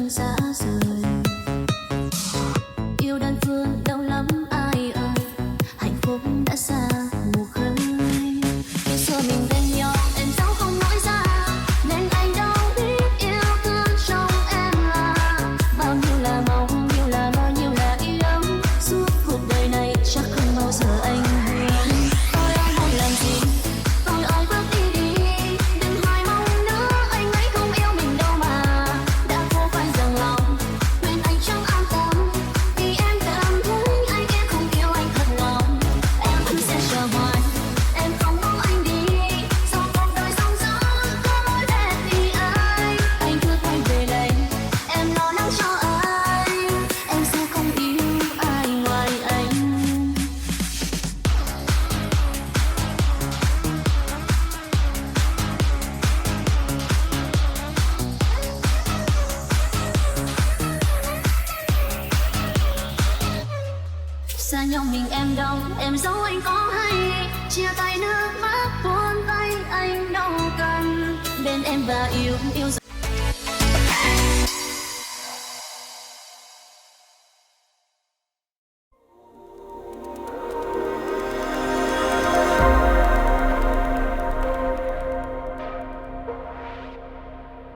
anh xa rời. Yêu đơn phương đau lắm ai ơi, hạnh phúc đã xa một khơi. Khi xưa mình bên nhau em giấu không nói ra, nên anh đâu biết yêu thương trong em là bao nhiêu là mong, nhiêu là bao nhiêu là yêu. Suốt cuộc đời này chắc không bao giờ anh hứa. Tôi ơi muốn làm gì, tôi ơi bước đi đi, đừng hoài mong nữa, anh ấy không yêu mình đâu mà. Đã cố phải dừng lòng, quên anh chẳng an tâm, vì em cảm thấy anh em không yêu anh thật lòng. Em vẫn sẽ chờ hoài, em không mong anh đi, sau cuộc đời rong rã có mối đẹp thì anh cứ quay về đây, em lo lắng cho anh, em sẽ không yêu ai ngoài anh. Xa nhau mình em đâu, em giấu anh có hay, chia tay nước mắt buồn tay anh đâu cần, bên em và yêu